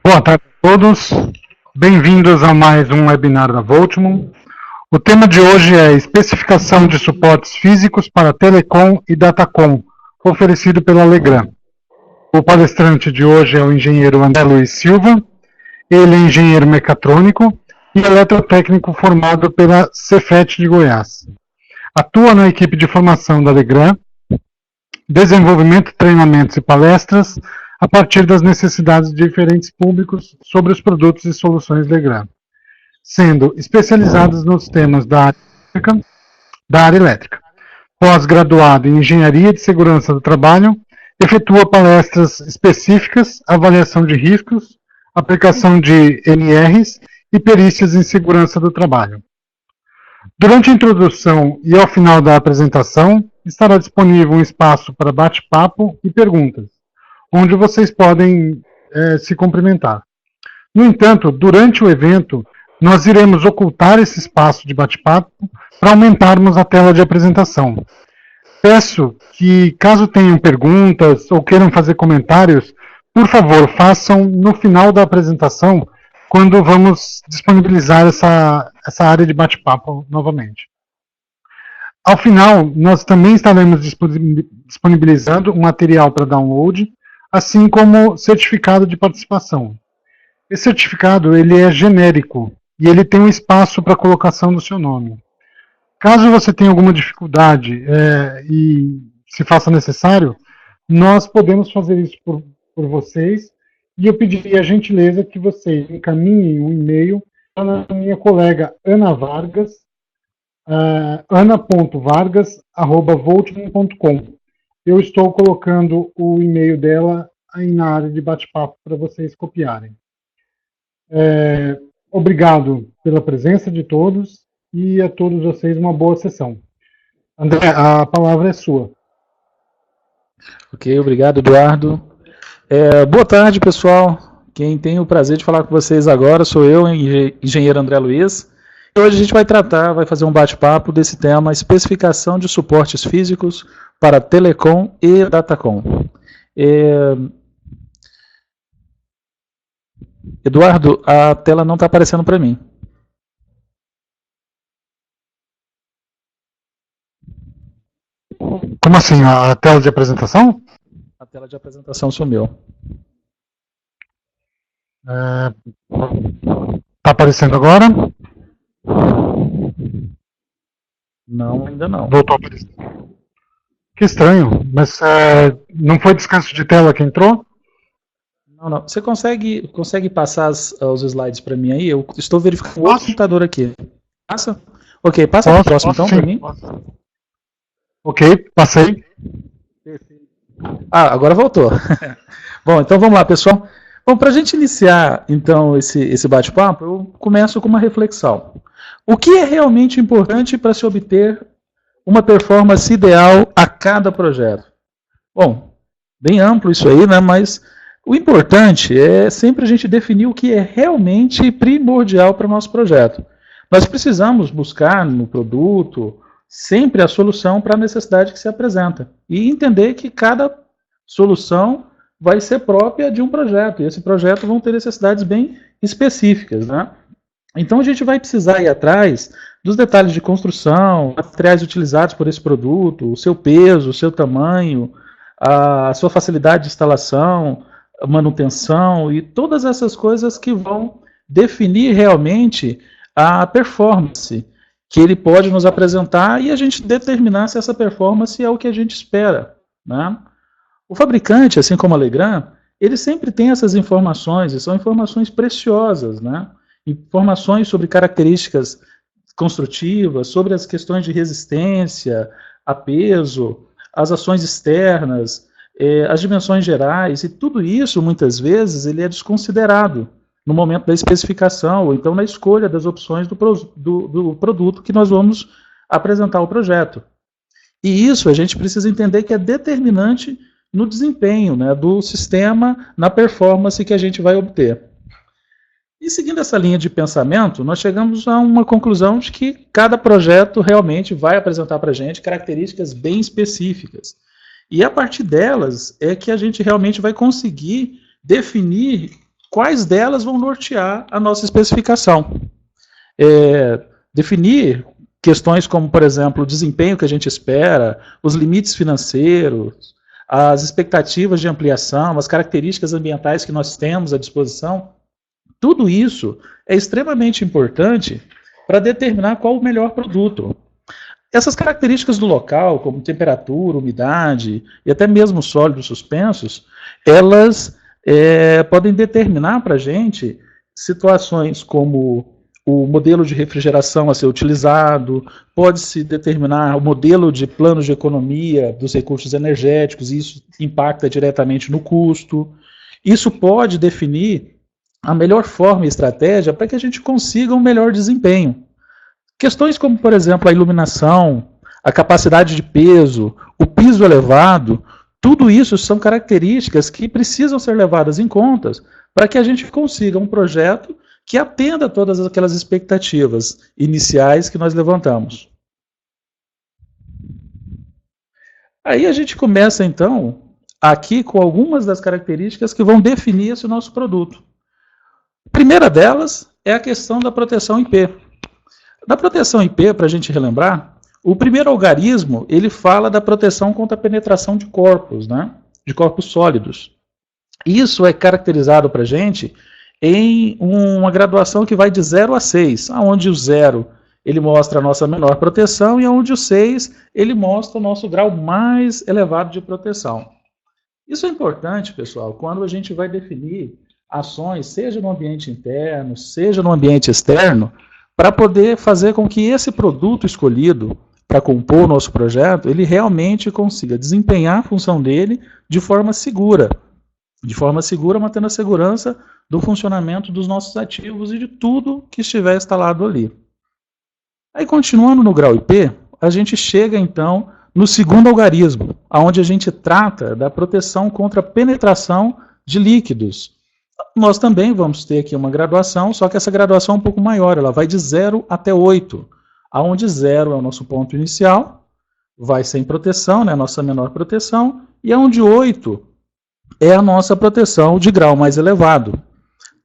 Boa tarde a todos, bem-vindos a mais um webinar da Voltmon. O tema de hoje é especificação de suportes físicos para Telecom e Datacom, oferecido pela Legrand. O palestrante de hoje é o engenheiro André Luiz Silva. Ele é engenheiro mecatrônico e eletrotécnico formado pela Cefet de Goiás. Atua na equipe de formação da Legrand, desenvolvimento, treinamentos e palestras a partir das necessidades de diferentes públicos sobre os produtos e soluções Legrand, sendo especializados nos temas da área elétrica. Pós-graduado em Engenharia de Segurança do Trabalho, efetua palestras específicas, avaliação de riscos, aplicação de NRs e perícias em segurança do trabalho. Durante a introdução e ao final da apresentação, estará disponível um espaço para bate-papo e perguntas, onde vocês podem se cumprimentar. No entanto, durante o evento, nós iremos ocultar esse espaço de bate-papo para aumentarmos a tela de apresentação. Peço que, caso tenham perguntas ou queiram fazer comentários, por favor, façam no final da apresentação, quando vamos disponibilizar essa área de bate-papo novamente. Ao final, nós também estaremos disponibilizando um material para download, assim como certificado de participação. Esse certificado ele é genérico e ele tem um espaço para colocação do seu nome. Caso você tenha alguma dificuldade e se faça necessário, nós podemos fazer isso por vocês, e eu pediria a gentileza que vocês encaminhem um e-mail para a minha colega Ana Vargas, ana.vargas@voltmon.com. Eu estou colocando o e-mail dela aí na área de bate-papo para vocês copiarem. Obrigado pela presença de todos e a todos vocês uma boa sessão. André, a palavra é sua. Ok, obrigado, Eduardo. Boa tarde, pessoal. Quem tem o prazer de falar com vocês agora sou eu, engenheiro André Luiz. E hoje a gente vai fazer um bate-papo desse tema, especificação de suportes físicos para Telecom e Datacom. Eduardo, a tela não está aparecendo para mim. Como assim? A tela de apresentação? A tela de apresentação sumiu. Está aparecendo agora? Não, ainda não. Voltou a aparecer. Que estranho, mas não foi descanso de tela que entrou? Não. Você consegue passar os slides para mim aí? Eu estou verificando o outro computador aqui. Passa? Ok, passa para o próximo então para mim. Ok, passei. Agora voltou. Bom, então vamos lá, pessoal. Bom, para a gente iniciar então esse bate-papo, eu começo com uma reflexão. O que é realmente importante para se obter uma performance ideal a cada projeto? Bom, bem amplo isso aí, né? Mas o importante é sempre a gente definir o que é realmente primordial para o nosso projeto. Nós precisamos buscar no produto sempre a solução para a necessidade que se apresenta e entender que cada solução vai ser própria de um projeto, e esse projeto vão ter necessidades bem específicas, né? Então a gente vai precisar ir atrás dos detalhes de construção, materiais utilizados por esse produto, o seu peso, o seu tamanho, a sua facilidade de instalação, manutenção e todas essas coisas que vão definir realmente a performance que ele pode nos apresentar e a gente determinar se essa performance é o que a gente espera, né? O fabricante, assim como a Legrand, ele sempre tem essas informações, e são informações preciosas, né? Informações sobre características construtivas, sobre as questões de resistência, a peso, as ações externas, as dimensões gerais, e tudo isso, muitas vezes, ele é desconsiderado no momento da especificação, ou então na escolha das opções do produto que nós vamos apresentar ao projeto. E isso a gente precisa entender que é determinante no desempenho, né, do sistema, na performance que a gente vai obter. E seguindo essa linha de pensamento, nós chegamos a uma conclusão de que cada projeto realmente vai apresentar para a gente características bem específicas. E a partir delas é que a gente realmente vai conseguir definir quais delas vão nortear a nossa especificação. Definir questões como, por exemplo, o desempenho que a gente espera, os limites financeiros, as expectativas de ampliação, as características ambientais que nós temos à disposição, tudo isso é extremamente importante para determinar qual o melhor produto. Essas características do local, como temperatura, umidade e até mesmo sólidos suspensos, elas podem determinar para a gente situações como o modelo de refrigeração a ser utilizado, pode-se determinar o modelo de plano de economia dos recursos energéticos, e isso impacta diretamente no custo. Isso pode definir a melhor forma e estratégia para que a gente consiga um melhor desempenho. Questões como, por exemplo, a iluminação, a capacidade de peso, o piso elevado, tudo isso são características que precisam ser levadas em conta para que a gente consiga um projeto que atenda a todas aquelas expectativas iniciais que nós levantamos. Aí a gente começa, então, aqui com algumas das características que vão definir esse nosso produto. A primeira delas é a questão da proteção IP. Da proteção IP, para a gente relembrar, o primeiro algarismo, ele fala da proteção contra a penetração de corpos, né? De corpos sólidos. Isso é caracterizado para a gente em uma graduação que vai de 0 a 6, onde o 0 ele mostra a nossa menor proteção e onde o 6 ele mostra o nosso grau mais elevado de proteção. Isso é importante, pessoal, quando a gente vai definir ações, seja no ambiente interno, seja no ambiente externo, para poder fazer com que esse produto escolhido para compor o nosso projeto, ele realmente consiga desempenhar a função dele de forma segura. De forma segura, mantendo a segurança do funcionamento dos nossos ativos e de tudo que estiver instalado ali. Aí, continuando no grau IP, a gente chega, então, no segundo algarismo, onde a gente trata da proteção contra a penetração de líquidos. Nós também vamos ter aqui uma graduação, só que essa graduação é um pouco maior, ela vai de 0 até 8, onde 0 é o nosso ponto inicial, vai sem proteção, né, a nossa menor proteção, e onde 8 é a nossa proteção de grau mais elevado.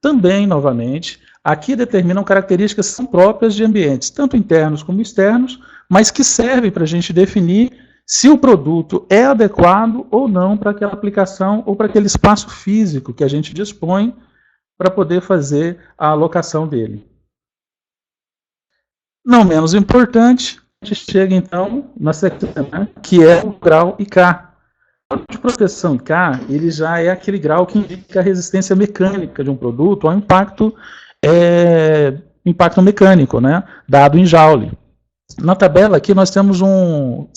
Também, novamente, aqui determinam características que são próprias de ambientes, tanto internos como externos, mas que servem para a gente definir se o produto é adequado ou não para aquela aplicação ou para aquele espaço físico que a gente dispõe para poder fazer a alocação dele. Não menos importante, a gente chega então na sequência, que é o grau IK. O grau de proteção IK, ele já é aquele grau que indica a resistência mecânica de um produto ao impacto mecânico, né, dado em Joule. Na tabela aqui nós temos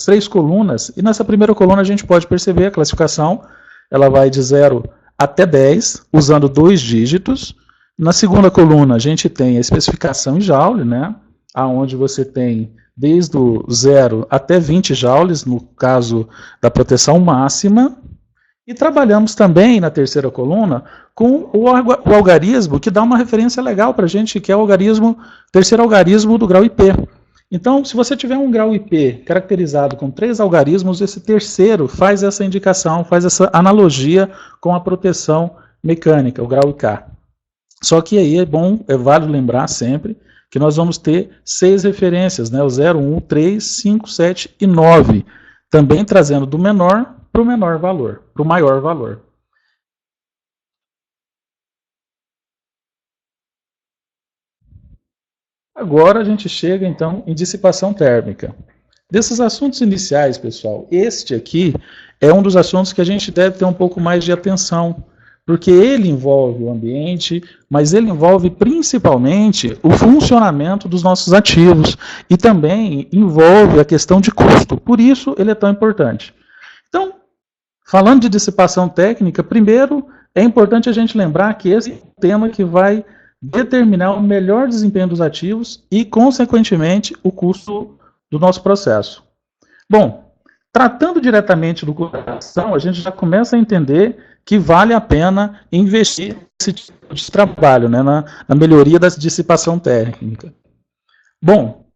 3 colunas, e nessa primeira coluna a gente pode perceber a classificação, ela vai de 0 até 10, usando 2 dígitos. Na segunda coluna a gente tem a especificação em Joule, né, onde você tem desde o 0 até 20 joules, no caso da proteção máxima. E trabalhamos também na terceira coluna com o algarismo, que dá uma referência legal para a gente, que é o terceiro algarismo do grau IP. Então, se você tiver um grau IP caracterizado com 3 algarismos, esse terceiro faz essa indicação, faz essa analogia com a proteção mecânica, o grau IK. Só que aí é válido lembrar sempre que nós vamos ter 6 referências, né? O 0, 1, 3, 5, 7 e 9, também trazendo do menor para o menor valor, para o maior valor. Agora a gente chega, então, em dissipação térmica. Desses assuntos iniciais, pessoal, este aqui é um dos assuntos que a gente deve ter um pouco mais de atenção, porque ele envolve o ambiente, mas ele envolve principalmente o funcionamento dos nossos ativos e também envolve a questão de custo. Por isso ele é tão importante. Então, falando de dissipação técnica, primeiro é importante a gente lembrar que esse é um tema que vai determinar o melhor desempenho dos ativos e, consequentemente, o custo do nosso processo. Bom, tratando diretamente do custo da ação, a gente já começa a entender que vale a pena investir nesse tipo de trabalho, né, na melhoria da dissipação térmica. Bom,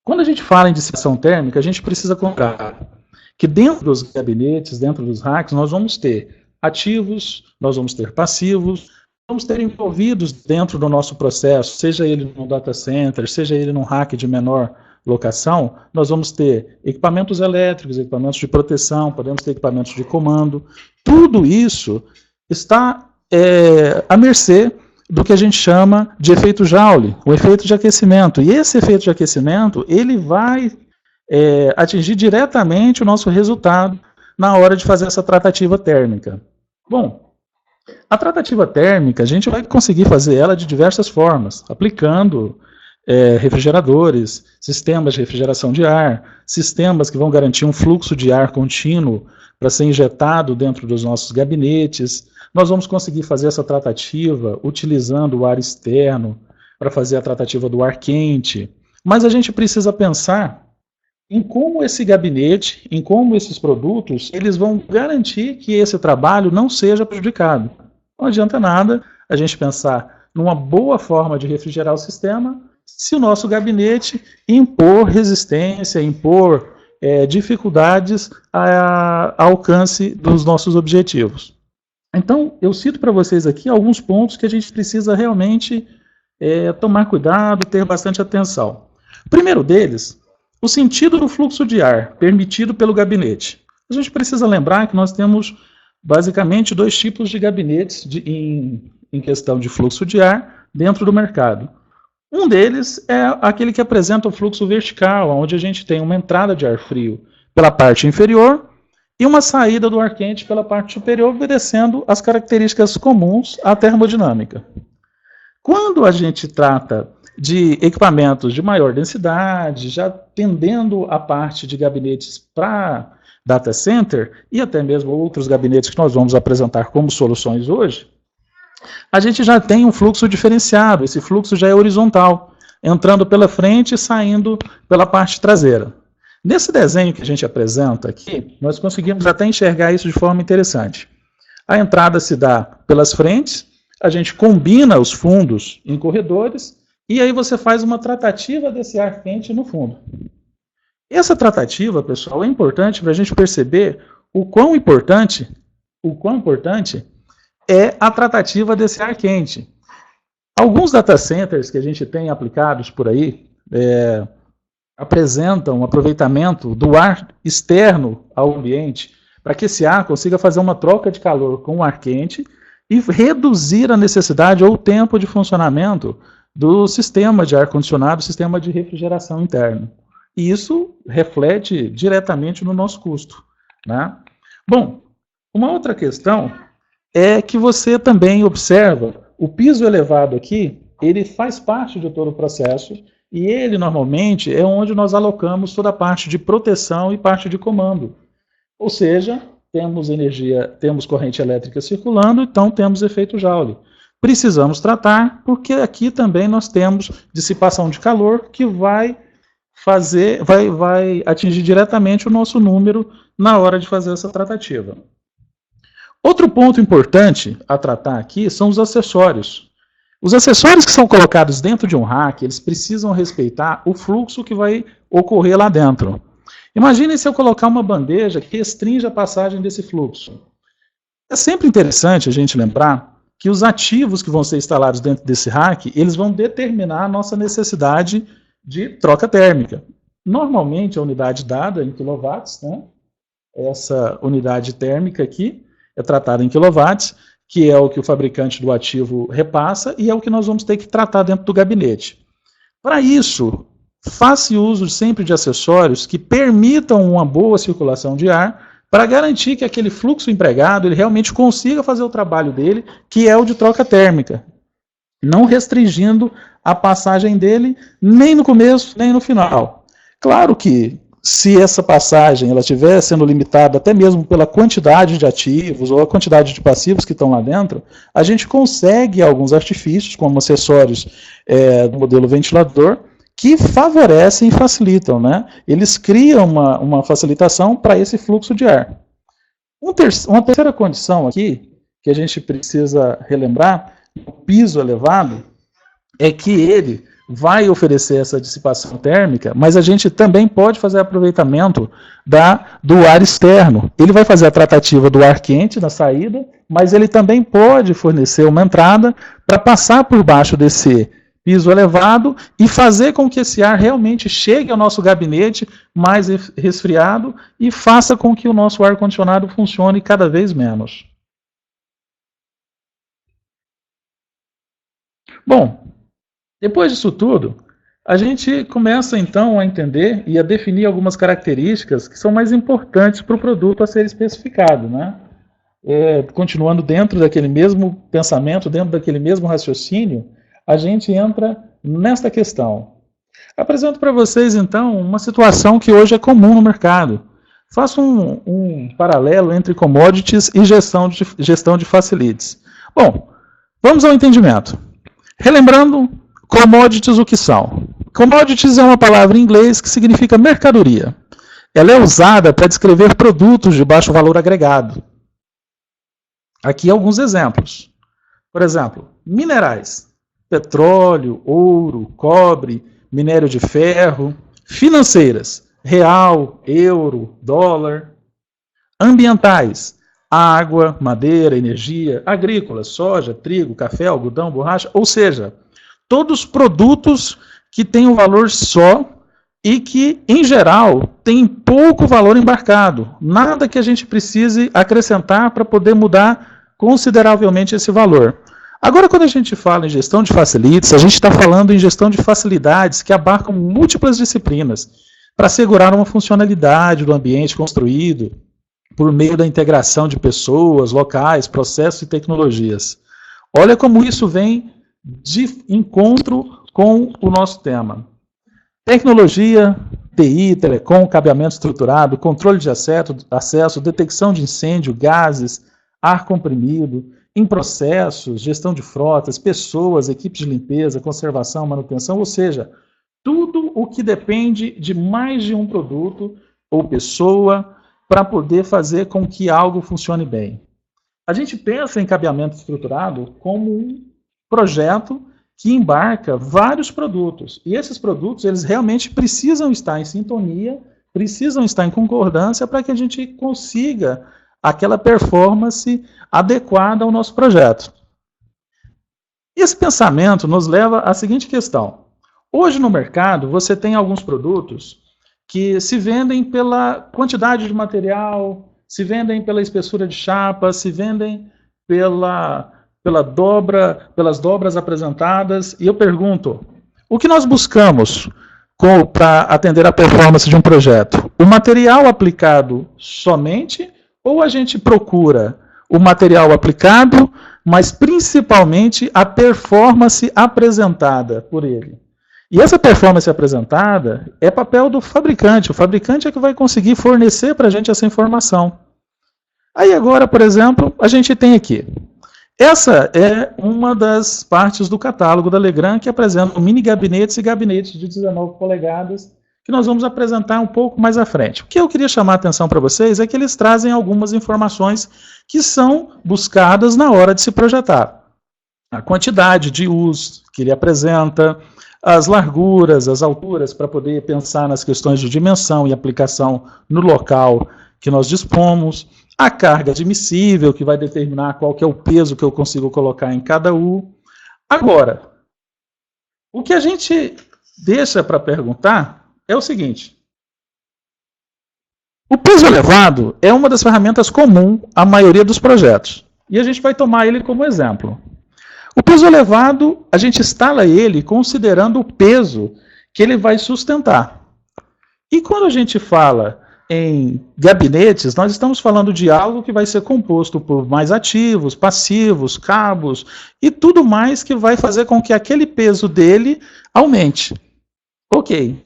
quando a gente fala em dissipação térmica, a gente precisa lembrar que dentro dos gabinetes, dentro dos racks, nós vamos ter ativos, nós vamos ter passivos, vamos ter envolvidos dentro do nosso processo, seja ele no data center, seja ele num rack de menor locação, nós vamos ter equipamentos elétricos, equipamentos de proteção, podemos ter equipamentos de comando. Tudo isso está à mercê do que a gente chama de efeito Joule, o efeito de aquecimento. E esse efeito de aquecimento, ele vai atingir diretamente o nosso resultado na hora de fazer essa tratativa térmica. Bom, a tratativa térmica, a gente vai conseguir fazer ela de diversas formas, aplicando refrigeradores, sistemas de refrigeração de ar, sistemas que vão garantir um fluxo de ar contínuo para ser injetado dentro dos nossos gabinetes. Nós vamos conseguir fazer essa tratativa utilizando o ar externo para fazer a tratativa do ar quente. Mas a gente precisa pensar em como esse gabinete, em como esses produtos, eles vão garantir que esse trabalho não seja prejudicado. Não adianta nada a gente pensar numa boa forma de refrigerar o sistema se o nosso gabinete impor resistência, impor dificuldades ao alcance dos nossos objetivos. Então, eu cito para vocês aqui alguns pontos que a gente precisa realmente tomar cuidado, ter bastante atenção. O primeiro deles, o sentido do fluxo de ar permitido pelo gabinete. A gente precisa lembrar que nós temos basicamente dois tipos de gabinetes em questão de fluxo de ar dentro do mercado. Um deles é aquele que apresenta o fluxo vertical, onde a gente tem uma entrada de ar frio pela parte inferior e uma saída do ar quente pela parte superior, obedecendo as características comuns à termodinâmica. Quando a gente trata de equipamentos de maior densidade, já tendendo a parte de gabinetes para data center e até mesmo outros gabinetes que nós vamos apresentar como soluções hoje, a gente já tem um fluxo diferenciado, esse fluxo já é horizontal, entrando pela frente e saindo pela parte traseira. Nesse desenho que a gente apresenta aqui, nós conseguimos até enxergar isso de forma interessante. A entrada se dá pelas frentes, a gente combina os fundos em corredores, e aí você faz uma tratativa desse ar quente no fundo. Essa tratativa, pessoal, é importante para a gente perceber o quão importante é a tratativa desse ar quente. Alguns data centers que a gente tem aplicados por aí apresentam um aproveitamento do ar externo ao ambiente para que esse ar consiga fazer uma troca de calor com o ar quente e reduzir a necessidade ou o tempo de funcionamento do sistema de ar-condicionado, sistema de refrigeração interno. E isso reflete diretamente no nosso custo, né? Bom, uma outra questão é que você também observa o piso elevado aqui, ele faz parte de todo o processo e ele normalmente é onde nós alocamos toda a parte de proteção e parte de comando. Ou seja, temos energia, temos corrente elétrica circulando, então temos efeito Joule. Precisamos tratar, porque aqui também nós temos dissipação de calor que vai atingir diretamente o nosso número na hora de fazer essa tratativa. Outro ponto importante a tratar aqui são os acessórios. Os acessórios que são colocados dentro de um rack, eles precisam respeitar o fluxo que vai ocorrer lá dentro. Imagine se eu colocar uma bandeja que restringe a passagem desse fluxo. É sempre interessante a gente lembrar que os ativos que vão ser instalados dentro desse rack, eles vão determinar a nossa necessidade de troca térmica. Normalmente a unidade dada é em quilowatts, né? Essa unidade térmica aqui é tratada em quilowatts, que é o que o fabricante do ativo repassa e é o que nós vamos ter que tratar dentro do gabinete. Para isso, faça uso sempre de acessórios que permitam uma boa circulação de ar para garantir que aquele fluxo empregado ele realmente consiga fazer o trabalho dele, que é o de troca térmica, não restringindo a passagem dele nem no começo, nem no final. Claro que se essa passagem ela estiver sendo limitada até mesmo pela quantidade de ativos ou a quantidade de passivos que estão lá dentro, a gente consegue alguns artifícios, como acessórios do modelo ventilador, que favorecem e facilitam, né? Eles criam uma facilitação para esse fluxo de ar. Uma terceira condição aqui, que a gente precisa relembrar, o piso elevado, é que ele vai oferecer essa dissipação térmica, mas a gente também pode fazer aproveitamento do ar externo. Ele vai fazer a tratativa do ar quente na saída, mas ele também pode fornecer uma entrada para passar por baixo desse piso elevado e fazer com que esse ar realmente chegue ao nosso gabinete mais resfriado e faça com que o nosso ar-condicionado funcione cada vez menos. Bom, depois disso tudo, a gente começa então a entender e a definir algumas características que são mais importantes para o produto a ser especificado, né? Continuando dentro daquele mesmo pensamento, dentro daquele mesmo raciocínio, a gente entra nesta questão. Apresento para vocês então uma situação que hoje é comum no mercado. Faço um paralelo entre commodities e gestão de facilities. Bom, vamos ao entendimento. Relembrando, commodities o que são? Commodities é uma palavra em inglês que significa mercadoria. Ela é usada para descrever produtos de baixo valor agregado. Aqui alguns exemplos. Por exemplo, minerais. Petróleo, ouro, cobre, minério de ferro. Financeiras. Real, euro, dólar. Ambientais. Água, madeira, energia. Agrícolas, soja, trigo, café, algodão, borracha. Ou seja, todos produtos que têm um valor só e que, em geral, têm pouco valor embarcado. Nada que a gente precise acrescentar para poder mudar consideravelmente esse valor. Agora, quando a gente fala em gestão de facilities, a gente está falando em gestão de facilidades que abarcam múltiplas disciplinas para assegurar uma funcionalidade do ambiente construído por meio da integração de pessoas, locais, processos e tecnologias. Olha como isso vem de encontro com o nosso tema. Tecnologia, TI, telecom, cabeamento estruturado, controle de acesso, detecção de incêndio, gases, ar comprimido, em processos, gestão de frotas, pessoas, equipes de limpeza, conservação, manutenção, ou seja, tudo o que depende de mais de um produto ou pessoa para poder fazer com que algo funcione bem. A gente pensa em cabeamento estruturado como um projeto que embarca vários produtos. E esses produtos, eles realmente precisam estar em sintonia, precisam estar em concordância para que a gente consiga aquela performance adequada ao nosso projeto. Esse pensamento nos leva à seguinte questão. Hoje no mercado, você tem alguns produtos que se vendem pela quantidade de material, se vendem pela espessura de chapa, se vendem pelas dobras apresentadas. E eu pergunto, o que nós buscamos para atender a performance de um projeto? O material aplicado somente ou a gente procura o material aplicado, mas principalmente a performance apresentada por ele? E essa performance apresentada é papel do fabricante. O fabricante é que vai conseguir fornecer para a gente essa informação. Aí agora, por exemplo, a gente tem aqui. Essa é uma das partes do catálogo da Legrand que apresenta mini gabinetes e gabinetes de 19 polegadas que nós vamos apresentar um pouco mais à frente. O que eu queria chamar a atenção para vocês é que eles trazem algumas informações que são buscadas na hora de se projetar. A quantidade de uso que ele apresenta, as larguras, as alturas, para poder pensar nas questões de dimensão e aplicação no local que nós dispomos, a carga admissível, que vai determinar qual que é o peso que eu consigo colocar em cada U. Agora, o que a gente deixa para perguntar é o seguinte. O peso elevado é uma das ferramentas comuns à maioria dos projetos. E a gente vai tomar ele como exemplo. O peso elevado, a gente instala ele considerando o peso que ele vai sustentar. E quando a gente fala em gabinetes, nós estamos falando de algo que vai ser composto por mais ativos, passivos, cabos e tudo mais que vai fazer com que aquele peso dele aumente. Ok.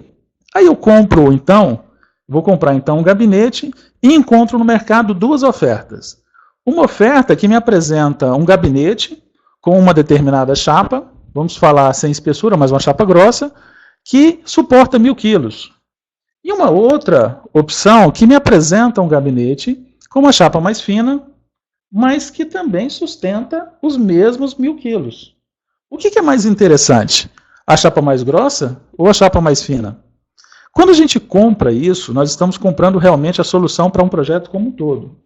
Aí eu compro então, vou comprar então um gabinete e encontro no mercado duas ofertas. Uma oferta que me apresenta um gabinete com uma determinada chapa, vamos falar sem espessura, mas uma chapa grossa, que suporta 1000 quilos. E uma outra opção que me apresenta um gabinete com uma chapa mais fina, mas que também sustenta os mesmos 1000 quilos. O que é mais interessante? A chapa mais grossa ou a chapa mais fina? Quando a gente compra isso, nós estamos comprando realmente a solução para um projeto como um todo.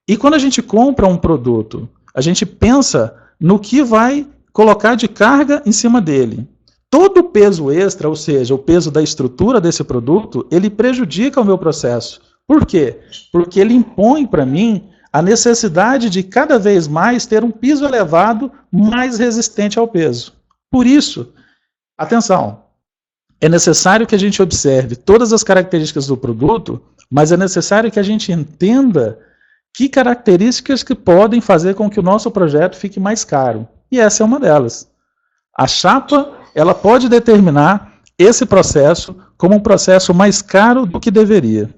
E quando a gente compra um produto, a gente pensa no que vai colocar de carga em cima dele. Todo o peso extra, ou seja, o peso da estrutura desse produto, ele prejudica o meu processo. Por quê? Porque ele impõe para mim a necessidade de cada vez mais ter um piso elevado mais resistente ao peso. Por isso, atenção, é necessário que a gente observe todas as características do produto, mas é necessário que a gente entenda que características que podem fazer com que o nosso projeto fique mais caro. E essa é uma delas. A chapa, ela pode determinar esse processo como um processo mais caro do que deveria.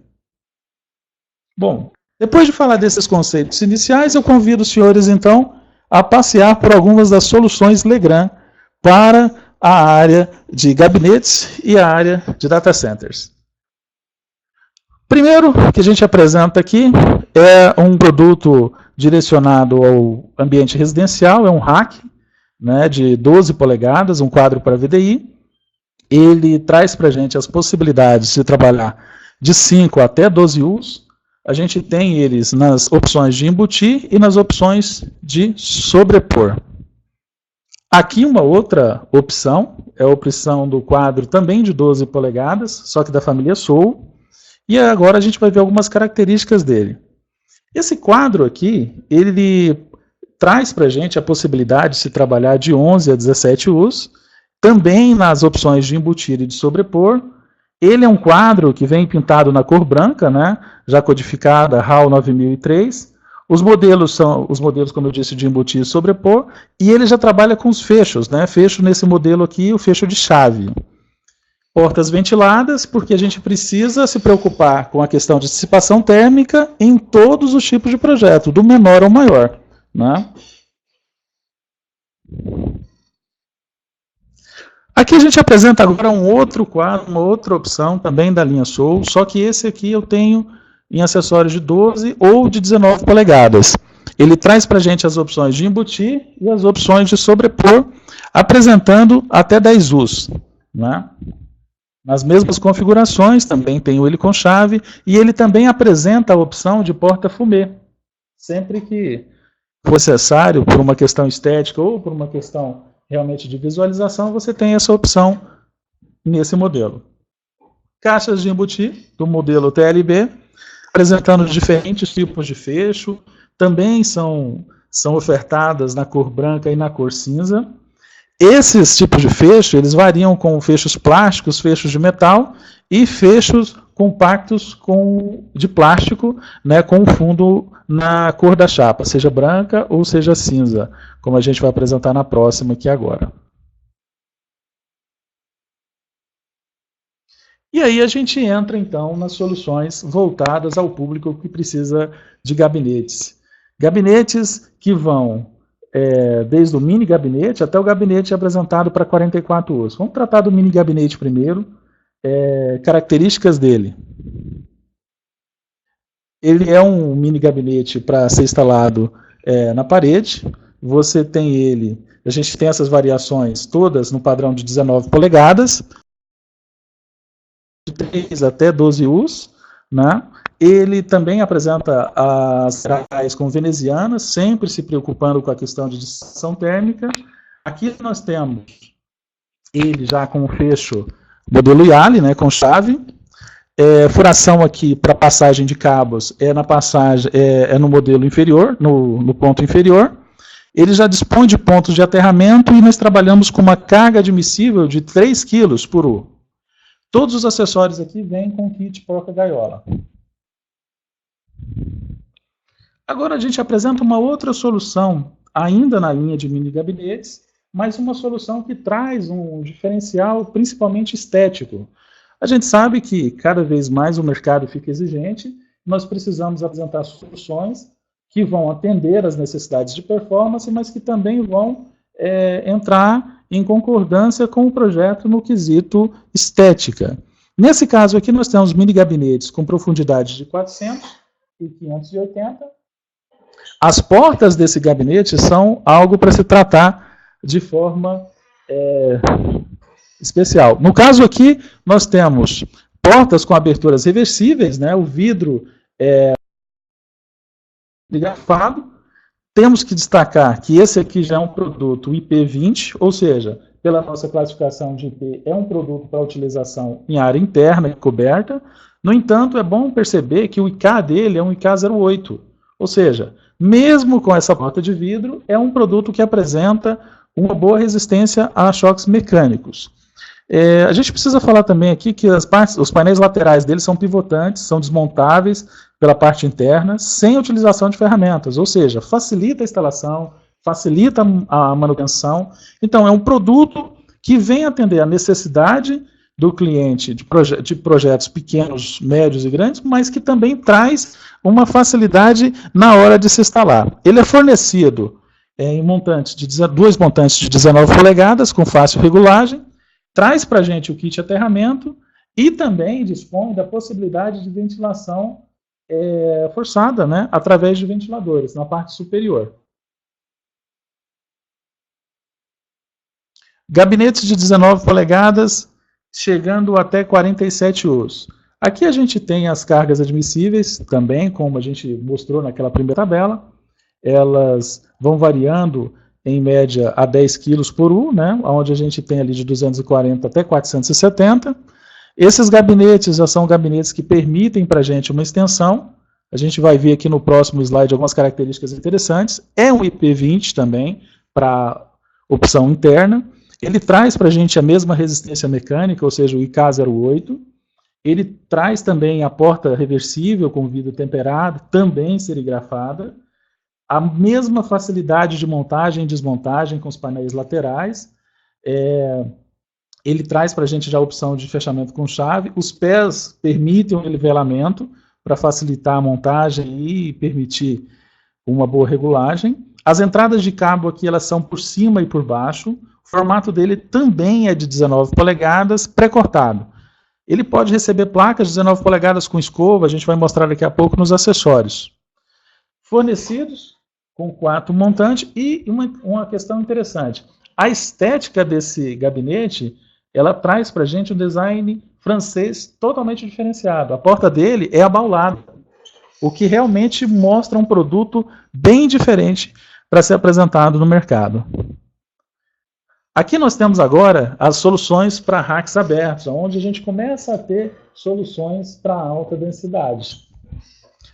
Bom, depois de falar desses conceitos iniciais, eu convido os senhores, então, a passear por algumas das soluções Legrand para a área de gabinetes e a área de data centers. Primeiro que a gente apresenta aqui é um produto direcionado ao ambiente residencial, é um rack, né, de 12 polegadas, um quadro para VDI. Ele traz para a gente as possibilidades de trabalhar de 5 até 12 U's. A gente tem eles nas opções de embutir e nas opções de sobrepor. Aqui uma outra opção, é a opção do quadro também de 12 polegadas, só que da família Soul. E agora a gente vai ver algumas características dele. Esse quadro aqui, ele traz para a gente a possibilidade de se trabalhar de 11 a 17 U's, também nas opções de embutir e de sobrepor. Ele é um quadro que vem pintado na cor branca, né, já codificada HAL 9003. Os modelos são os modelos, como eu disse, de embutir e sobrepor, e ele já trabalha com os fechos, né, fecho nesse modelo aqui, o fecho de chave. Portas ventiladas, porque a gente precisa se preocupar com a questão de dissipação térmica em todos os tipos de projeto, do menor ao maior, né? Aqui a gente apresenta agora um outro quadro, uma outra opção também da linha Soul, só que esse aqui eu tenho em acessórios de 12 ou de 19 polegadas. Ele traz para a gente as opções de embutir e as opções de sobrepor, apresentando até 10 U's, né? Nas mesmas configurações, também tem ele com chave, e ele também apresenta a opção de porta-fumê. Sempre que for necessário, por uma questão estética ou por uma questão realmente de visualização, você tem essa opção nesse modelo. Caixas de embutir, do modelo TLB, apresentando diferentes tipos de fecho, também são ofertadas na cor branca e na cor cinza. Esses tipos de fecho, eles variam com fechos plásticos, fechos de metal e fechos compactos de plástico, né, com o fundo na cor da chapa, seja branca ou seja cinza, como a gente vai apresentar na próxima aqui agora. E aí a gente entra, então, nas soluções voltadas ao público que precisa de gabinetes. Gabinetes que vão desde o mini gabinete até o gabinete apresentado para 44 U's. Vamos tratar do mini gabinete primeiro. Características dele. Ele é um mini gabinete para ser instalado na parede. Você tem ele, a gente tem essas variações todas no padrão de 19 polegadas, de 3 até 12 U's, né? Ele também apresenta as grades com venezianas, sempre se preocupando com a questão de distribuição térmica. Aqui nós temos ele já com o fecho modelo Yali, né, com chave. Furação aqui para passagem de cabos no modelo inferior, no ponto inferior. Ele já dispõe de pontos de aterramento e nós trabalhamos com uma carga admissível de 3 kg por U. Todos os acessórios aqui vêm com kit porta-gaiola. Agora a gente apresenta uma outra solução, ainda na linha de mini gabinetes, mas uma solução que traz um diferencial principalmente estético. A gente sabe que cada vez mais o mercado fica exigente, nós precisamos apresentar soluções que vão atender às necessidades de performance, mas que também vão entrar em concordância com o projeto no quesito estética. Nesse caso aqui nós temos mini gabinetes com profundidade de 400 e 580. As portas desse gabinete são algo para se tratar de forma especial. No caso aqui, nós temos portas com aberturas reversíveis, né? O vidro é grafado. Temos que destacar que esse aqui já é um produto IP20, ou seja, pela nossa classificação de IP, é um produto para utilização em área interna e coberta. No entanto, é bom perceber que o IK dele é um IK08, ou seja, mesmo com essa porta de vidro, é um produto que apresenta uma boa resistência a choques mecânicos. A gente precisa falar também aqui que os painéis laterais dele são pivotantes, são desmontáveis pela parte interna, sem utilização de ferramentas, ou seja, facilita a instalação, facilita a manutenção. Então, é um produto que vem atender a necessidade do cliente de projetos pequenos, médios e grandes, mas que também traz uma facilidade na hora de se instalar. Ele é fornecido em duas montantes de 19 polegadas, com fácil regulagem, traz para a gente o kit aterramento e também dispõe da possibilidade de ventilação forçada, né, através de ventiladores na parte superior. Gabinetes de 19 polegadas, chegando até 47 Us. Aqui a gente tem as cargas admissíveis também, como a gente mostrou naquela primeira tabela. Elas vão variando em média a 10 kg por U, né, onde a gente tem ali de 240 até 470. Esses gabinetes já são gabinetes que permitem para a gente uma extensão. A gente vai ver aqui no próximo slide algumas características interessantes. É um IP20 também, para opção interna. Ele traz para a gente a mesma resistência mecânica, ou seja, o IK08. Ele traz também a porta reversível com vidro temperado, também serigrafada. A mesma facilidade de montagem e desmontagem com os painéis laterais. Ele traz para a gente já a opção de fechamento com chave. Os pés permitem um nivelamento para facilitar a montagem e permitir uma boa regulagem. As entradas de cabo aqui elas são por cima e por baixo. O formato dele também é de 19 polegadas, pré-cortado. Ele pode receber placas de 19 polegadas com escova, a gente vai mostrar daqui a pouco nos acessórios. Fornecidos com 4 montantes e uma questão interessante. A estética desse gabinete, ela traz para a gente um design francês totalmente diferenciado. A porta dele é abaulada, o que realmente mostra um produto bem diferente para ser apresentado no mercado. Aqui nós temos agora as soluções para racks abertos, onde a gente começa a ter soluções para alta densidade.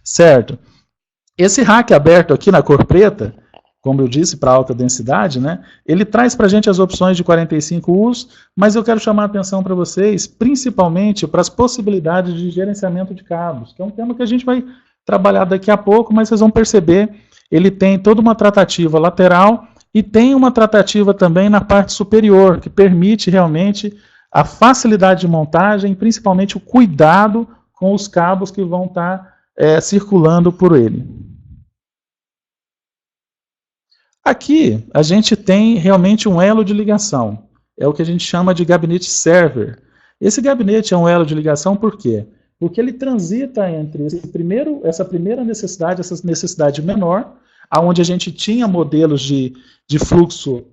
Certo? Esse rack aberto aqui na cor preta, como eu disse, para alta densidade, né, ele traz para a gente as opções de 45 Us, mas eu quero chamar a atenção para vocês, principalmente para as possibilidades de gerenciamento de cabos, que é um tema que a gente vai trabalhar daqui a pouco, mas vocês vão perceber, ele tem toda uma tratativa lateral e tem uma tratativa também na parte superior, que permite realmente a facilidade de montagem, principalmente o cuidado com os cabos que vão estar circulando por ele. Aqui a gente tem realmente um elo de ligação, é o que a gente chama de gabinete server. Esse gabinete é um elo de ligação por quê? Porque ele transita entre essa primeira necessidade, essa necessidade menor, onde a gente tinha modelos de fluxo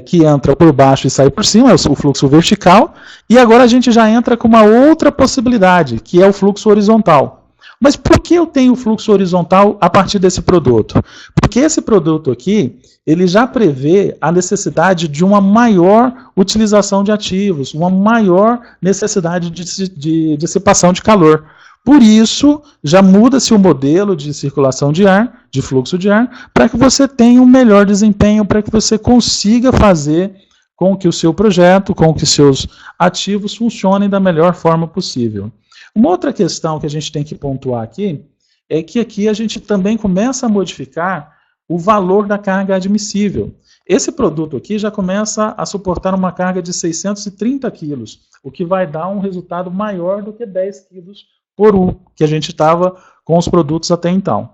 que entra por baixo e sai por cima, é o fluxo vertical, e agora a gente já entra com uma outra possibilidade, que é o fluxo horizontal. Mas por que eu tenho fluxo horizontal a partir desse produto? Porque esse produto aqui, ele já prevê a necessidade de uma maior utilização de ativos, uma maior necessidade de dissipação de calor. Por isso, já muda-se o modelo de circulação de ar, de fluxo de ar, para que você tenha um melhor desempenho, para que você consiga fazer com que o seu projeto, com que seus ativos funcionem da melhor forma possível. Uma outra questão que a gente tem que pontuar aqui é que aqui a gente também começa a modificar o valor da carga admissível. Esse produto aqui já começa a suportar uma carga de 630 kg, o que vai dar um resultado maior do que 10 kg por U, que a gente estava com os produtos até então.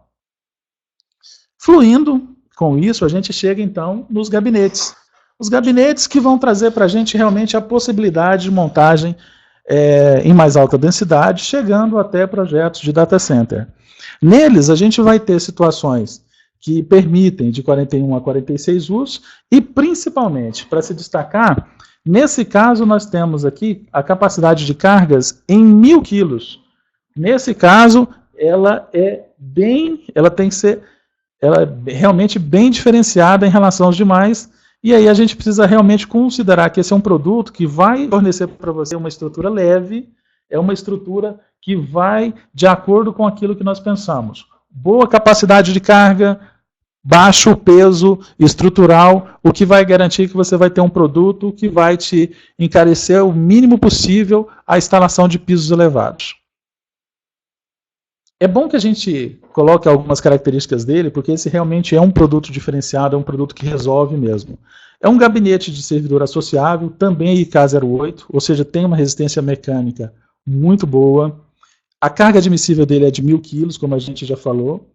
Fluindo com isso, a gente chega então nos gabinetes. Os gabinetes que vão trazer para a gente realmente a possibilidade de montagem em mais alta densidade, chegando até projetos de data center. Neles, a gente vai ter situações que permitem de 41 a 46 Us e, principalmente, para se destacar, Nesse caso, nós temos aqui a capacidade de cargas em 1.000 quilos. Nesse caso, ela é realmente bem diferenciada em relação aos demais, e aí a gente precisa realmente considerar que esse é um produto que vai fornecer para você uma estrutura leve, é uma estrutura que vai de acordo com aquilo que nós pensamos. Boa capacidade de carga, baixo peso estrutural, o que vai garantir que você vai ter um produto que vai te encarecer o mínimo possível a instalação de pisos elevados. É bom que a gente coloque algumas características dele, porque esse realmente é um produto diferenciado, é um produto que resolve mesmo. É um gabinete de servidor associável, também IK08, ou seja, tem uma resistência mecânica muito boa. A carga admissível dele é de 1.000 quilos, como a gente já falou.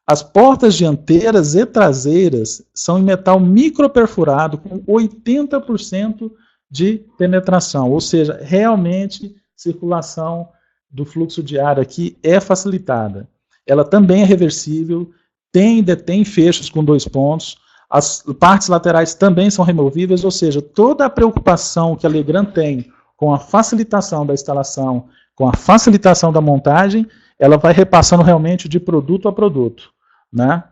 As portas dianteiras e traseiras são em metal microperfurado, com 80% de penetração, ou seja, realmente circulação do fluxo de ar aqui é facilitada. Ela também é reversível, detém fechos com 2 pontos, as partes laterais também são removíveis, ou seja, toda a preocupação que a Legrand tem com a facilitação da instalação, com a facilitação da montagem, ela vai repassando realmente de produto a produto, né?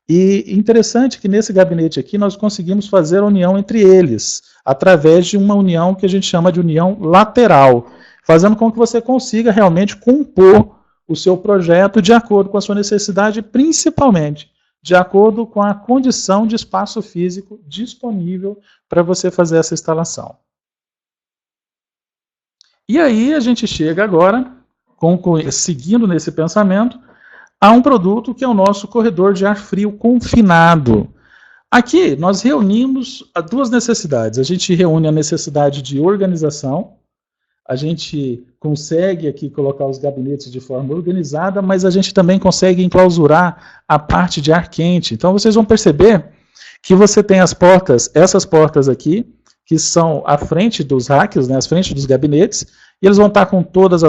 E interessante que nesse gabinete aqui nós conseguimos fazer a união entre eles, através de uma união que a gente chama de união lateral, fazendo com que você consiga realmente compor o seu projeto de acordo com a sua necessidade, principalmente de acordo com a condição de espaço físico disponível para você fazer essa instalação. E aí a gente chega agora, seguindo nesse pensamento, a um produto que é o nosso corredor de ar frio confinado. Aqui nós reunimos duas necessidades. A gente reúne a necessidade de organização, a gente consegue aqui colocar os gabinetes de forma organizada, mas a gente também consegue enclausurar a parte de ar quente. Então vocês vão perceber que você tem as portas, essas portas aqui, que são à frente dos racks, né, à frente dos gabinetes, e eles vão estar com todas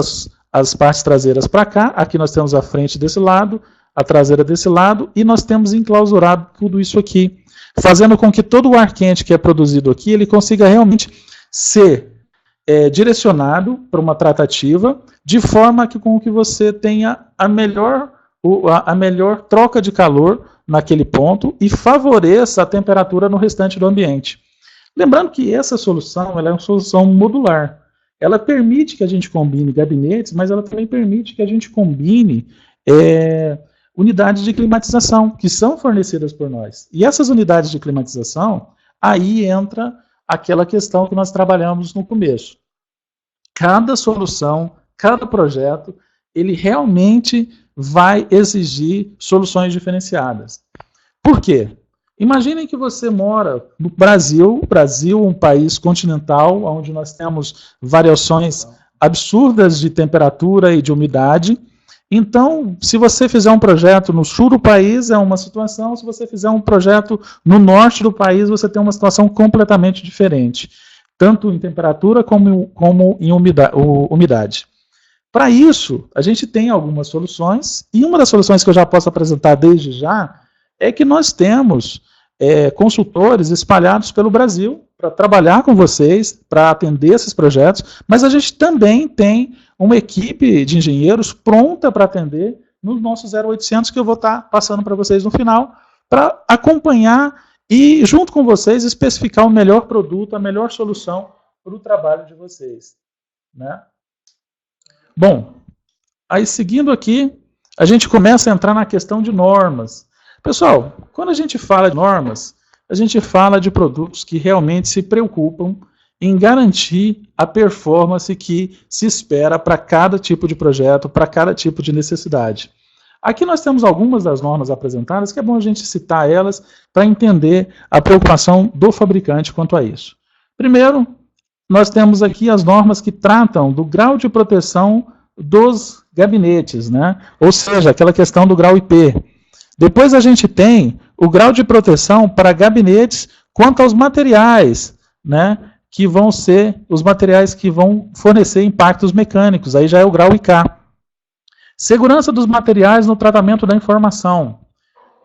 as partes traseiras para cá. Aqui nós temos a frente desse lado, a traseira desse lado, e nós temos enclausurado tudo isso aqui, fazendo com que todo o ar quente que é produzido aqui, ele consiga realmente ser direcionado para uma tratativa, de forma com que você tenha a melhor troca de calor naquele ponto e favoreça a temperatura no restante do ambiente. Lembrando que essa solução ela é uma solução modular. Ela permite que a gente combine gabinetes, mas ela também permite que a gente combine unidades de climatização, que são fornecidas por nós. E essas unidades de climatização, aí entra aquela questão que nós trabalhamos no começo. Cada solução, cada projeto, ele realmente vai exigir soluções diferenciadas. Por quê? Imaginem que você mora no Brasil, um país continental, onde nós temos variações absurdas de temperatura e de umidade. Então, se você fizer um projeto no sul do país, é uma situação. Se você fizer um projeto no norte do país, você tem uma situação completamente diferente, tanto em temperatura como em umidade. Para isso, a gente tem algumas soluções, e uma das soluções que eu já posso apresentar desde já é que nós temos consultores espalhados pelo Brasil para trabalhar com vocês, para atender esses projetos, mas a gente também tem uma equipe de engenheiros pronta para atender nos nossos 0800 que eu vou estar passando para vocês no final, para acompanhar e, junto com vocês, especificar o melhor produto, a melhor solução para o trabalho de vocês, né? Bom, aí seguindo aqui, a gente começa a entrar na questão de normas. Pessoal, quando a gente fala de normas, a gente fala de produtos que realmente se preocupam em garantir a performance que se espera para cada tipo de projeto, para cada tipo de necessidade. Aqui nós temos algumas das normas apresentadas, que é bom a gente citar elas para entender a preocupação do fabricante quanto a isso. Primeiro, nós temos aqui as normas que tratam do grau de proteção dos gabinetes, né? Ou seja, aquela questão do grau IP. Depois a gente tem o grau de proteção para gabinetes quanto aos materiais, né? Que vão ser os materiais que vão fornecer impactos mecânicos, aí já é o grau IK. Segurança dos materiais no tratamento da informação.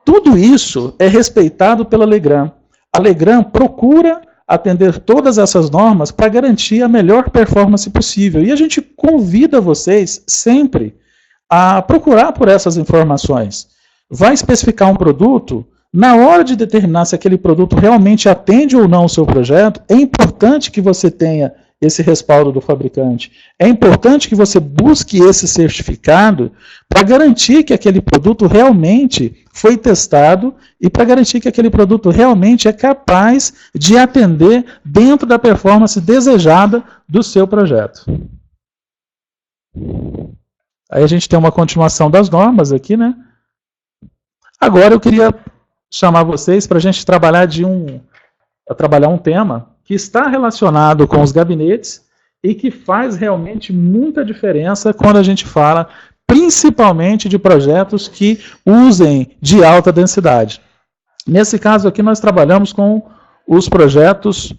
Tudo isso é respeitado pela Legrand. A Legrand procura atender todas essas normas para garantir a melhor performance possível. E a gente convida vocês sempre a procurar por essas informações. Vai especificar um produto, na hora de determinar se aquele produto realmente atende ou não o seu projeto, é importante que você tenha esse respaldo do fabricante. É importante que você busque esse certificado para garantir que aquele produto realmente foi testado e para garantir que aquele produto realmente é capaz de atender dentro da performance desejada do seu projeto. Aí a gente tem uma continuação das normas aqui, né? Agora eu queria chamar vocês para a gente trabalhar um tema que está relacionado com os gabinetes e que faz realmente muita diferença quando a gente fala principalmente de projetos que usem de alta densidade. Nesse caso aqui nós trabalhamos com os projetos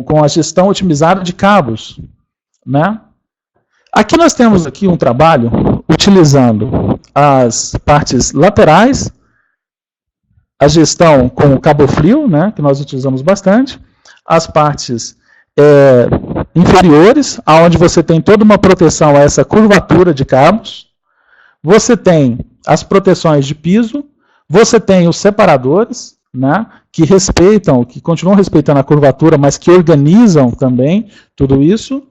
com a gestão otimizada de cabos, né? Aqui nós temos aqui um trabalho utilizando as partes laterais, a gestão com o cabo frio, né, que nós utilizamos bastante, as partes inferiores, onde você tem toda uma proteção a essa curvatura de cabos, você tem as proteções de piso, você tem os separadores, né, que respeitam, que continuam respeitando a curvatura, mas que organizam também tudo isso.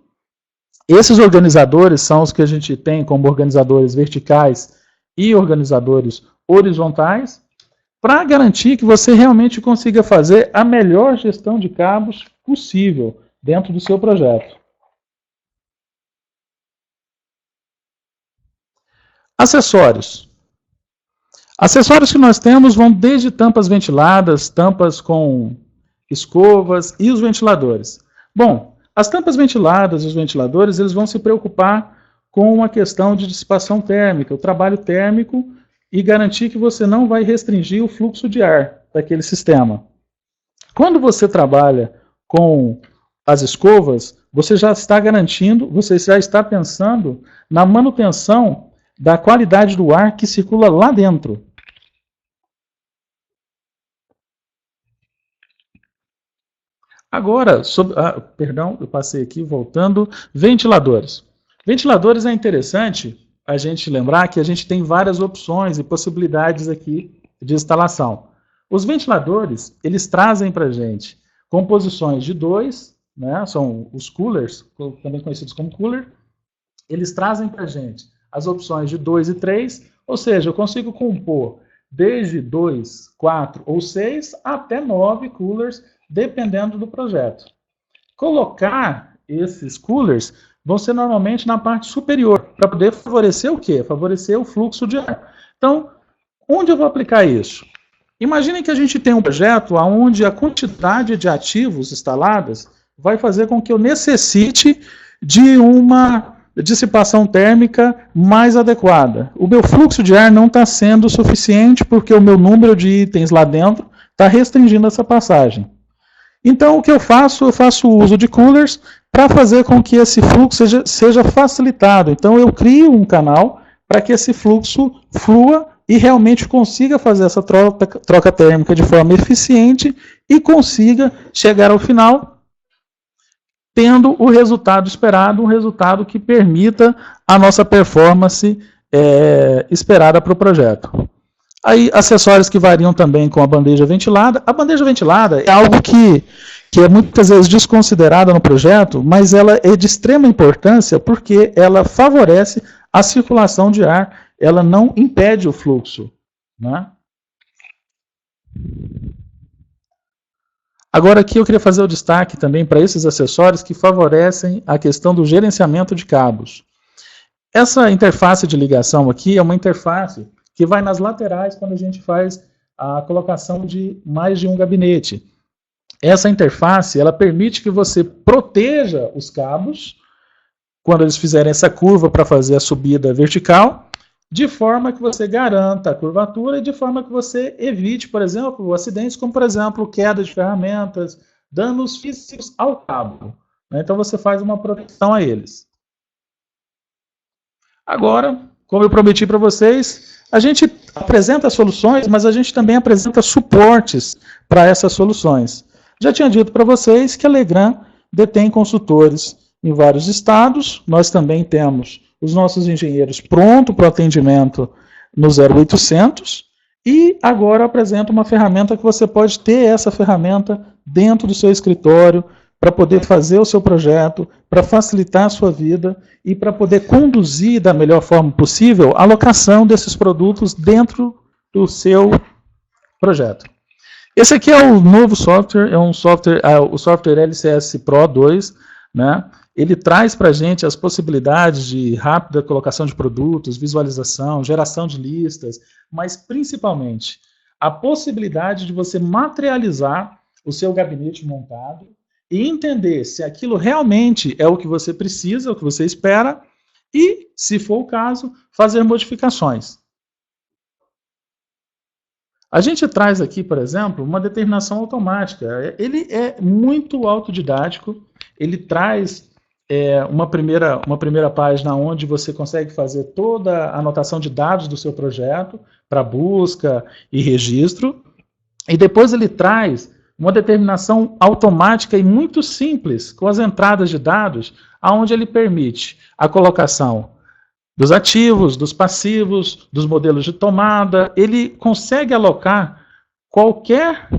Esses organizadores são os que a gente tem como organizadores verticais e organizadores horizontais, para garantir que você realmente consiga fazer a melhor gestão de cabos possível dentro do seu projeto. Acessórios. Acessórios que nós temos vão desde tampas ventiladas, tampas com escovas e os ventiladores. Bom, as tampas ventiladas e os ventiladores, eles vão se preocupar com a questão de dissipação térmica, o trabalho térmico, e garantir que você não vai restringir o fluxo de ar daquele sistema. Quando você trabalha com as escovas, você já está garantindo, você já está pensando na manutenção da qualidade do ar que circula lá dentro. Agora, perdão, eu passei aqui, voltando, ventiladores. Ventiladores é interessante a gente lembrar que a gente tem várias opções e possibilidades aqui de instalação. Os ventiladores, eles trazem para a gente composições de 2, né, são os coolers, também conhecidos como cooler, eles trazem para a gente as opções de 2 e 3, ou seja, eu consigo compor desde 2, 4 ou 6 até 9 coolers, dependendo do projeto. Colocar esses coolers vão ser normalmente na parte superior, para poder favorecer o quê? Favorecer o fluxo de ar. Então, onde eu vou aplicar isso? Imaginem que a gente tem um projeto onde a quantidade de ativos instaladas vai fazer com que eu necessite de uma dissipação térmica mais adequada. O meu fluxo de ar não está sendo suficiente porque o meu número de itens lá dentro está restringindo essa passagem. Então, o que eu faço? Eu faço uso de coolers para fazer com que esse fluxo seja facilitado. Então, eu crio um canal para que esse fluxo flua e realmente consiga fazer essa troca térmica de forma eficiente e consiga chegar ao final tendo o resultado esperado, um resultado que permita a nossa performance esperada para o projeto. Aí, acessórios que variam também com a bandeja ventilada. A bandeja ventilada é algo que é muitas vezes desconsiderada no projeto, mas ela é de extrema importância porque ela favorece a circulação de ar, ela não impede o fluxo, né? Agora aqui eu queria fazer o destaque também para esses acessórios que favorecem a questão do gerenciamento de cabos. Essa interface de ligação aqui é uma interface que vai nas laterais quando a gente faz a colocação de mais de um gabinete. Essa interface, ela permite que você proteja os cabos quando eles fizerem essa curva para fazer a subida vertical, de forma que você garanta a curvatura e de forma que você evite, por exemplo, acidentes como, por exemplo, queda de ferramentas, danos físicos ao cabo. Então você faz uma proteção a eles. Agora, como eu prometi para vocês, a gente apresenta soluções, mas a gente também apresenta suportes para essas soluções. Já tinha dito para vocês que a Legrand detém consultores em vários estados. Nós também temos os nossos engenheiros prontos para o atendimento no 0800. E agora eu apresento uma ferramenta que você pode ter essa ferramenta dentro do seu escritório para poder fazer o seu projeto, para facilitar a sua vida e para poder conduzir da melhor forma possível a alocação desses produtos dentro do seu projeto. Esse aqui é o novo software, é um software, o software LCS Pro 2, né? Ele traz para a gente as possibilidades de rápida colocação de produtos, visualização, geração de listas, mas principalmente a possibilidade de você materializar o seu gabinete montado e entender se aquilo realmente é o que você precisa, o que você espera, e, se for o caso, fazer modificações. A gente traz aqui, por exemplo, uma determinação automática. Ele é muito autodidático, ele traz uma primeira página onde você consegue fazer toda a anotação de dados do seu projeto para busca e registro, e depois ele traz uma determinação automática e muito simples, com as entradas de dados, onde ele permite a colocação dos ativos, dos passivos, dos modelos de tomada. Ele consegue alocar qualquer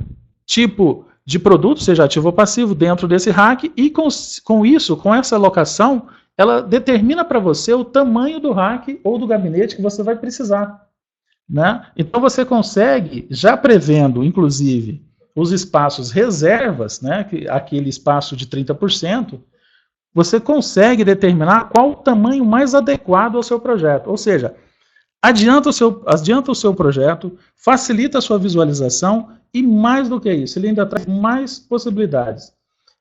tipo de produto, seja ativo ou passivo, dentro desse rack, e com isso, com essa alocação, ela determina para você o tamanho do rack ou do gabinete que você vai precisar, né? Então você consegue, já prevendo, inclusive, os espaços reservas, né, aquele espaço de 30%, você consegue determinar qual o tamanho mais adequado ao seu projeto. Ou seja, adianta o seu projeto, facilita a sua visualização e, mais do que isso, ele ainda traz mais possibilidades.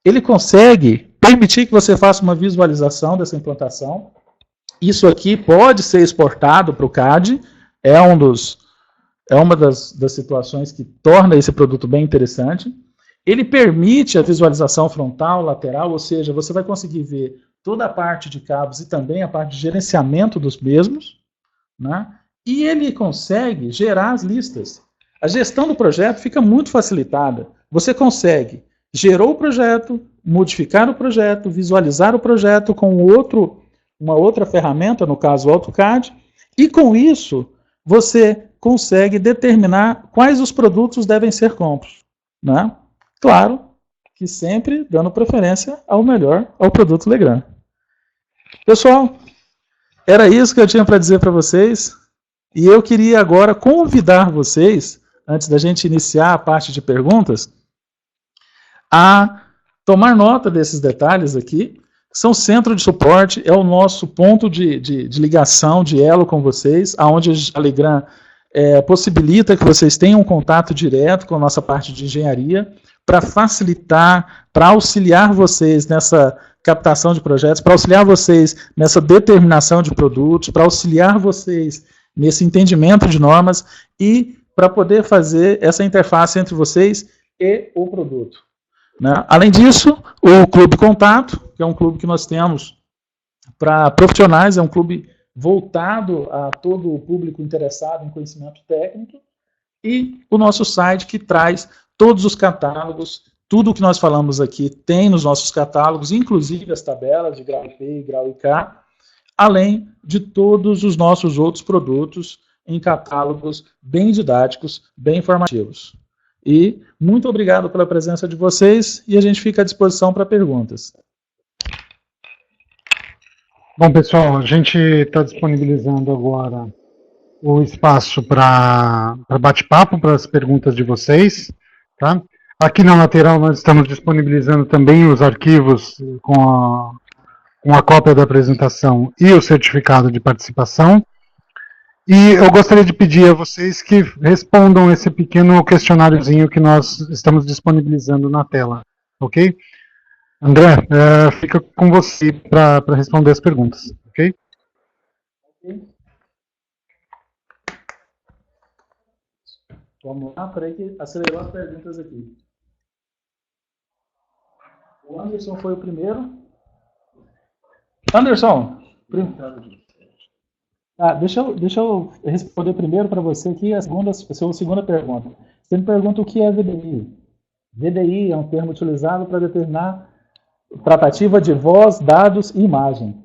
Ele consegue permitir que você faça uma visualização dessa implantação. Isso aqui pode ser exportado para o CAD, é uma das situações que torna esse produto bem interessante. Ele permite a visualização frontal, lateral, ou seja, você vai conseguir ver toda a parte de cabos e também a parte de gerenciamento dos mesmos, né? E ele consegue gerar as listas. A gestão do projeto fica muito facilitada. Você consegue gerou o projeto, modificar o projeto, visualizar o projeto com uma outra ferramenta, no caso o AutoCAD, e com isso você consegue determinar quais os produtos devem ser compros, né? Claro que sempre dando preferência ao melhor, ao produto Legrand. Pessoal, era isso que eu tinha para dizer para vocês. E eu queria agora convidar vocês, antes da gente iniciar a parte de perguntas, a tomar nota desses detalhes aqui. São centro de suporte, é o nosso ponto de ligação, de elo com vocês, onde a Legrand possibilita que vocês tenham um contato direto com a nossa parte de engenharia, para facilitar, para auxiliar vocês nessa captação de projetos, para auxiliar vocês nessa determinação de produtos, para auxiliar vocês nesse entendimento de normas e para poder fazer essa interface entre vocês e o produto, né? Além disso, o Clube Contato, que é um clube que nós temos para profissionais, é um clube voltado a todo o público interessado em conhecimento técnico, e o nosso site que traz todos os catálogos, tudo o que nós falamos aqui tem nos nossos catálogos, inclusive as tabelas de grau IP e grau IK, além de todos os nossos outros produtos em catálogos bem didáticos, bem informativos. E muito obrigado pela presença de vocês e a gente fica à disposição para perguntas. Bom, pessoal, a gente está disponibilizando agora o espaço para bate-papo, para as perguntas de vocês, tá? Aqui na lateral nós estamos disponibilizando também os arquivos com a cópia da apresentação e o certificado de participação. E eu gostaria de pedir a vocês que respondam esse pequeno questionáriozinho que nós estamos disponibilizando na tela, ok? André, fica com você para responder as perguntas, ok? Vamos lá, peraí que acelerou as perguntas aqui. O Anderson foi o primeiro. Anderson, deixa eu responder primeiro para você aqui a sua segunda pergunta. Você me pergunta o que é VDI. VDI é um termo utilizado para determinar tratativa de voz, dados e imagem.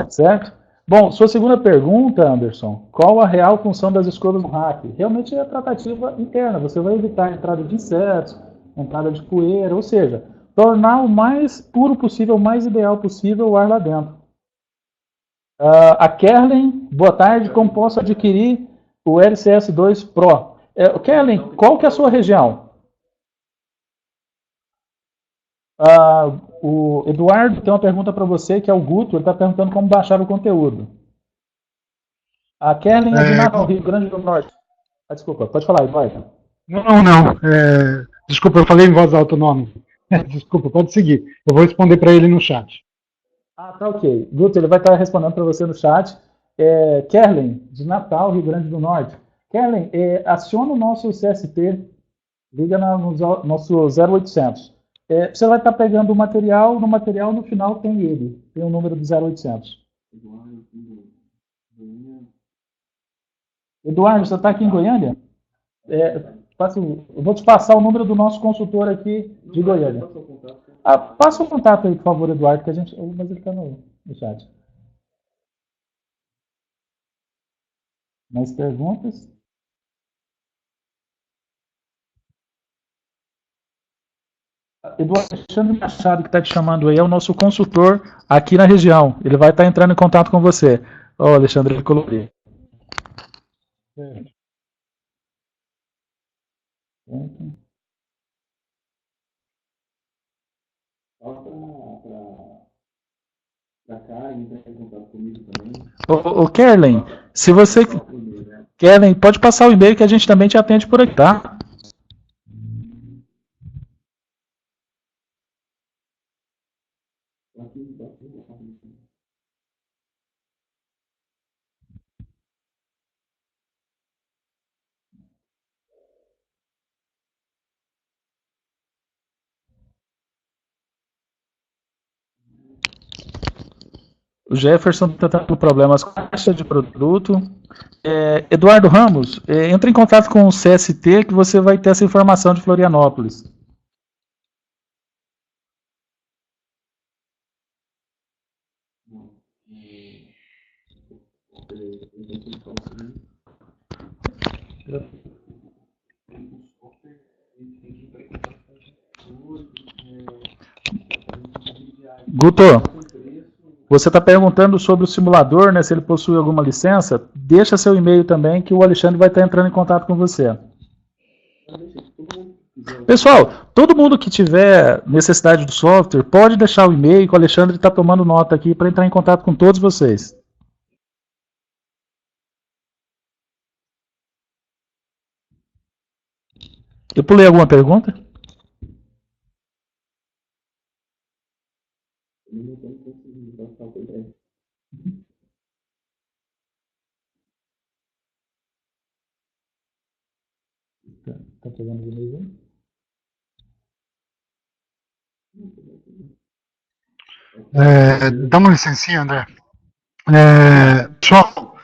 Certo? Bom, sua segunda pergunta, Anderson, qual a real função das escolhas no hack? Realmente é a tratativa interna, você vai evitar a entrada de insetos, entrada de poeira, ou seja, tornar o mais puro possível, o mais ideal possível o ar lá dentro. A Kerlen, boa tarde, como posso adquirir o LCS2 Pro? Kerlen, qual que é a sua região? O Eduardo tem uma pergunta para você, que é o Guto, ele está perguntando como baixar o conteúdo. A Kerlen é de Natal, Rio Grande do Norte. Desculpa, pode falar, Eduardo. Não. Desculpa, eu falei em voz alta o nome. Desculpa, pode seguir. Eu vou responder para ele no chat. Tá ok. Guto, ele vai estar respondendo para você no chat. Kerlen, de Natal, Rio Grande do Norte. Kerlen, aciona o nosso CST, liga no nosso 0800. Você vai estar pegando o material, no final tem ele, tem o número do 0800. Eduardo, você está aqui em Goiânia? Eu vou te passar o número do nosso consultor aqui de Goiânia. Passa o contato aí, por favor, Eduardo, que mas ele está no chat. Mais perguntas? Eduardo Alexandre Machado, que está te chamando aí, é o nosso consultor aqui na região. Ele vai estar entrando em contato com você. Alexandre, ele colocou. Kerlen, se você... Kerlen, pode passar o e-mail que a gente também te atende por aqui, tá? O Jefferson está tendo problemas com a caixa de produto. Eduardo Ramos, entre em contato com o CST que você vai ter essa informação de Florianópolis. Guto, você está perguntando sobre o simulador, né, se ele possui alguma licença? Deixa seu e-mail também que o Alexandre vai estar entrando em contato com você. Pessoal, todo mundo que tiver necessidade do software, pode deixar o e-mail que o Alexandre está tomando nota aqui para entrar em contato com todos vocês. Eu pulei alguma pergunta? Tá pegando o e-mail aí? Dá uma licencinha, André. Pessoal,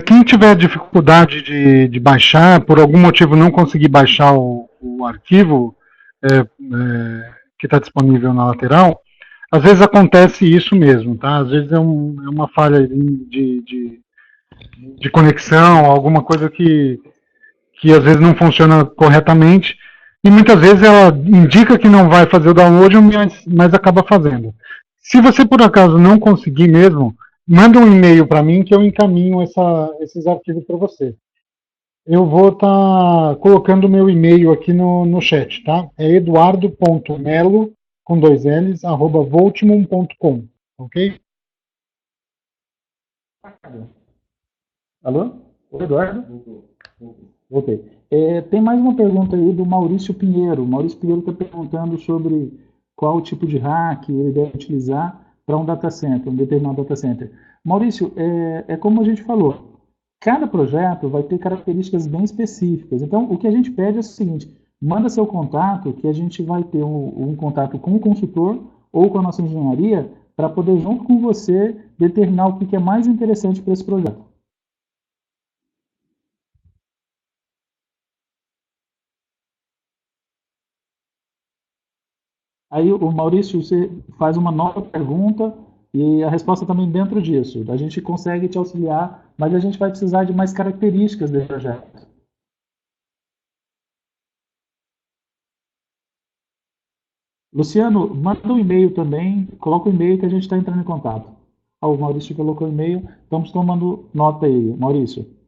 quem tiver dificuldade de baixar, por algum motivo não conseguir baixar o arquivo que está disponível na lateral, às vezes acontece isso mesmo, tá? Às vezes é uma falha de conexão, alguma coisa que às vezes não funciona corretamente, e muitas vezes ela indica que não vai fazer o download, mas acaba fazendo. Se você por acaso não conseguir mesmo, manda um e-mail para mim que eu encaminho esses arquivos para você. Eu vou estar colocando o meu e-mail aqui no chat, tá? É eduardo.melo, com 2 L's, @voltimum.com, ok? Alô? Oi, Eduardo? Voltei. Tem mais uma pergunta aí do Maurício Pinheiro. O Maurício Pinheiro está perguntando sobre qual tipo de hack ele deve utilizar para um data center, um determinado data center. Maurício, como a gente falou, cada projeto vai ter características bem específicas. Então, o que a gente pede é o seguinte, manda seu contato, que a gente vai ter um contato com o consultor ou com a nossa engenharia para poder, junto com você, determinar o que é mais interessante para esse projeto. Aí o Maurício, você faz uma nova pergunta e a resposta também dentro disso. A gente consegue te auxiliar, mas a gente vai precisar de mais características desse projeto. Luciano, manda um e-mail também, coloca o e-mail que a gente está entrando em contato. Ah, o Maurício colocou o e-mail, estamos tomando nota aí, Maurício.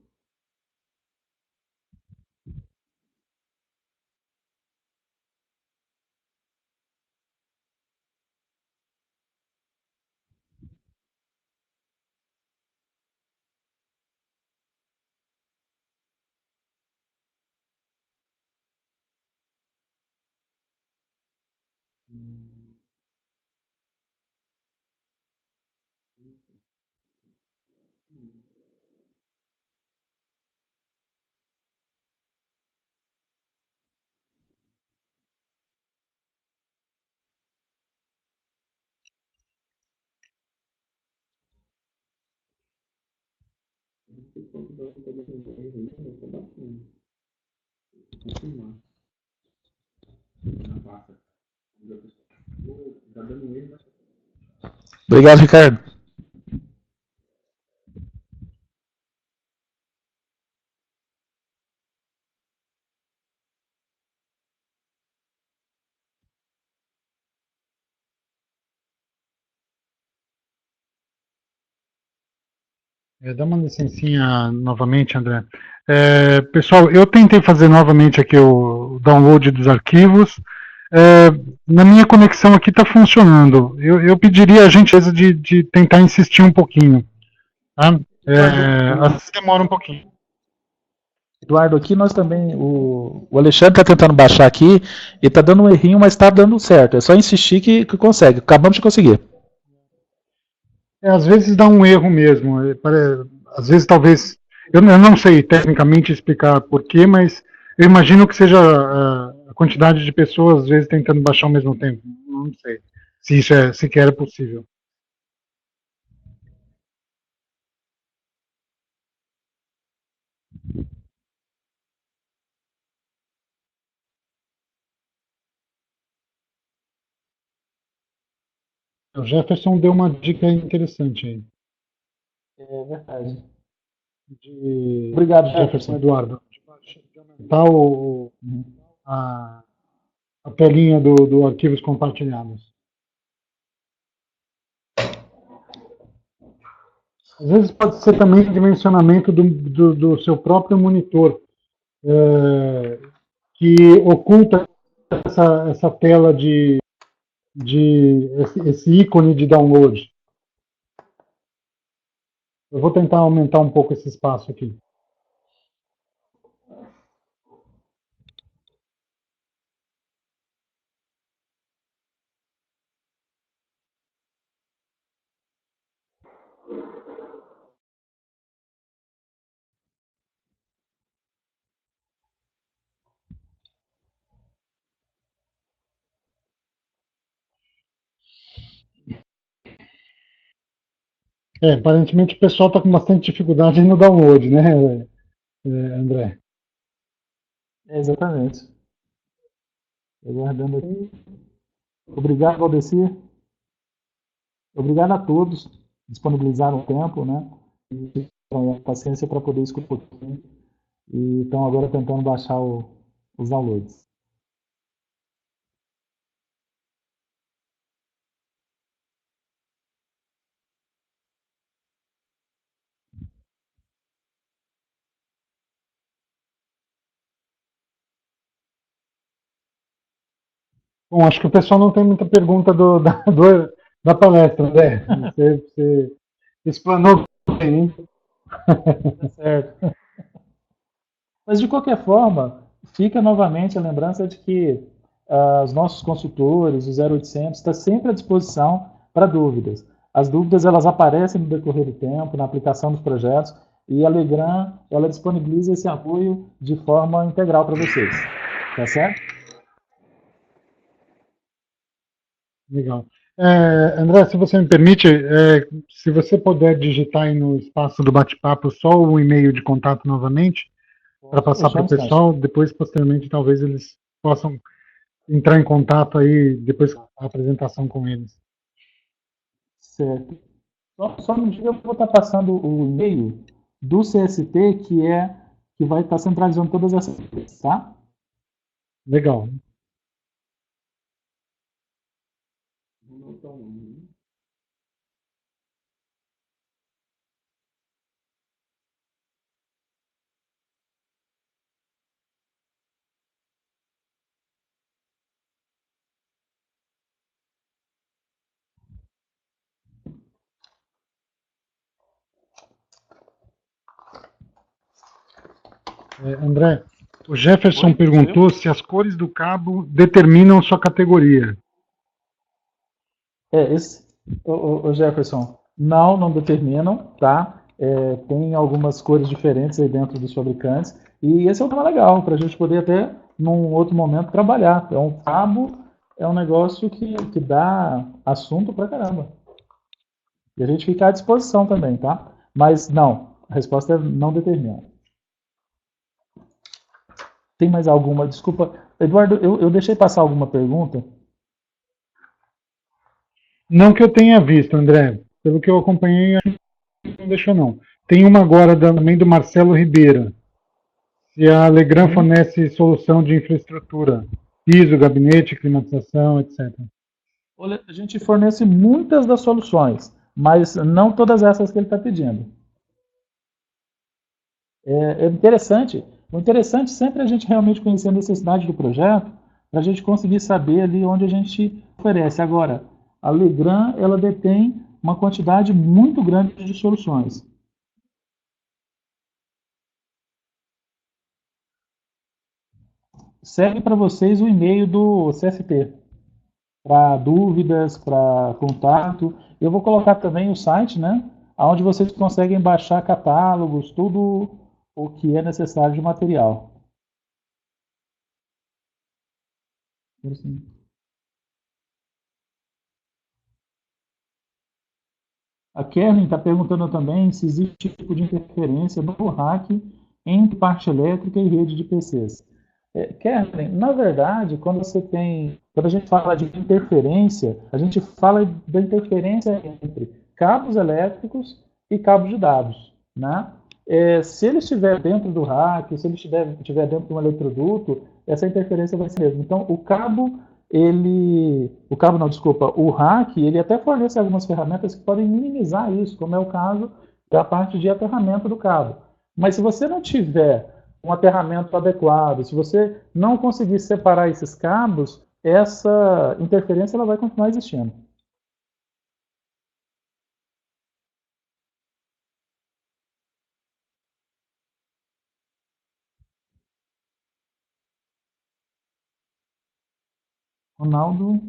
Obrigado, Ricardo. Dá uma licencinha novamente, André. Pessoal, eu tentei fazer novamente aqui o download dos arquivos. É, na minha conexão aqui está funcionando. Eu pediria a gentileza de tentar insistir um pouquinho. Tá? Às vezes demora um pouquinho. Eduardo, aqui nós também, o Alexandre está tentando baixar aqui e está dando um errinho, mas está dando certo. É só insistir que consegue. Acabamos de conseguir. Às vezes dá um erro mesmo. Às vezes talvez. Eu não sei tecnicamente explicar porquê, mas eu imagino que seja a quantidade de pessoas às vezes tentando baixar ao mesmo tempo. Não sei se isso sequer é possível. O Jefferson deu uma dica interessante aí. É verdade. Obrigado, Jefferson Eduardo. De aumentar a, a telinha do arquivos compartilhados. Às vezes pode ser também o dimensionamento do seu próprio monitor, que oculta essa tela esse ícone de download. Eu vou tentar aumentar um pouco esse espaço aqui. Aparentemente o pessoal está com bastante dificuldade no download, né, André? Exatamente. Aguardando aqui. Obrigado, Valdecir. Obrigado a todos que disponibilizaram o tempo, né? E a paciência para poder escutar um pouquinho. E estão agora tentando baixar os downloads. Bom, acho que o pessoal não tem muita pergunta da palestra, André. Você explanou bem, hein? Tá certo. Mas, de qualquer forma, fica novamente a lembrança de que os nossos consultores, o 0800, está sempre à disposição para dúvidas. As dúvidas elas aparecem no decorrer do tempo, na aplicação dos projetos, e a Legrand ela disponibiliza esse apoio de forma integral para vocês. Tá certo? Legal. André, se você me permite, se você puder digitar aí no espaço do bate-papo só o e-mail de contato novamente, para passar para o pessoal, depois, posteriormente, talvez eles possam entrar em contato aí depois da apresentação com eles. Certo. Só no dia eu vou estar passando o e-mail do CST, que vai estar centralizando todas essas coisas, tá? Legal. André, o Jefferson perguntou se as cores do cabo determinam sua categoria. O Jefferson, não determinam, tá? Tem algumas cores diferentes aí dentro dos fabricantes, e esse é um tema legal, para a gente poder até, num outro momento, trabalhar. Então, o cabo é um negócio que dá assunto pra caramba. E a gente fica à disposição também, tá? Mas não, a resposta é não determina. Tem mais alguma? Desculpa, Eduardo, eu deixei passar alguma pergunta? Não que eu tenha visto, André. Pelo que eu acompanhei, não deixou não. Tem uma agora também do Marcelo Ribeira. Se a Legrand fornece solução de infraestrutura, piso, gabinete, climatização, etc. Olha, a gente fornece muitas das soluções, mas não todas essas que ele está pedindo. É interessante. O interessante sempre é a gente realmente conhecer a necessidade do projeto, para a gente conseguir saber ali onde a gente oferece. Agora, a Legrand, ela detém uma quantidade muito grande de soluções. Segue para vocês o e-mail do CST, para dúvidas, para contato. Eu vou colocar também o site, né? Onde vocês conseguem baixar catálogos, tudo o que é necessário de material. A Kevin está perguntando também se existe tipo de interferência no rack entre parte elétrica e rede de PCs. Kevin, na verdade, quando a gente fala de interferência, a gente fala da interferência entre cabos elétricos e cabos de dados, né? Se ele estiver dentro do rack, se ele estiver dentro de um eletroduto, essa interferência vai ser mesmo. Então, o hack, ele até fornece algumas ferramentas que podem minimizar isso, como é o caso da parte de aterramento do cabo. Mas se você não tiver um aterramento adequado, se você não conseguir separar esses cabos, essa interferência ela vai continuar existindo. Ronaldo.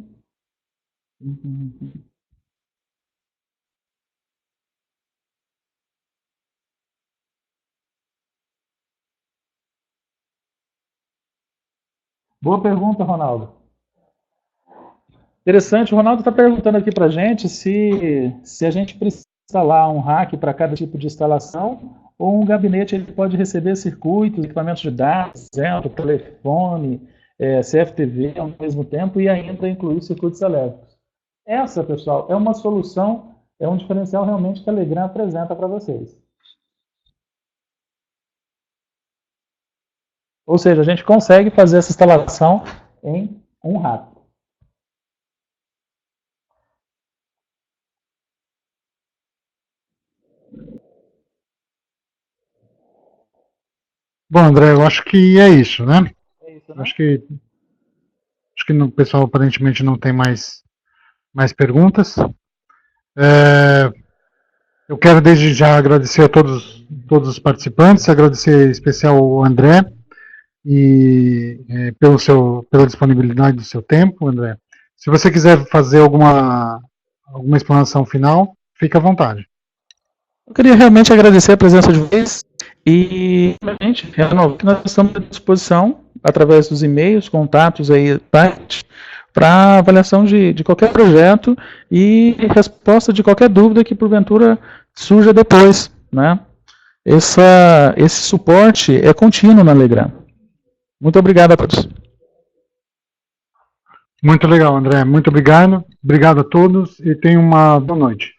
Boa pergunta, Ronaldo. Interessante, o Ronaldo está perguntando aqui para a gente se a gente precisa instalar um rack para cada tipo de instalação ou um gabinete ele pode receber circuitos, equipamentos de dados, exemplo, telefone, CFTV ao mesmo tempo e ainda incluir circuitos elétricos. Essa, pessoal, é uma solução, é um diferencial realmente que a Legrand apresenta para vocês. Ou seja, a gente consegue fazer essa instalação em um rack. Bom, André, eu acho que é isso, né? É isso, né? Acho que o pessoal aparentemente não tem mais perguntas. Eu quero desde já agradecer a todos os participantes, agradecer em especial ao André e pela disponibilidade do seu tempo, André. Se você quiser fazer alguma explanação final, fique à vontade. Eu queria realmente agradecer a presença de vocês e, realmente, nós estamos à disposição através dos e-mails, contatos aí, para avaliação de qualquer projeto e resposta de qualquer dúvida que porventura surja depois, né? Esse suporte é contínuo na Legrand. Muito obrigado a todos. Muito legal, André. Muito obrigado. Obrigado a todos e tenham uma boa noite.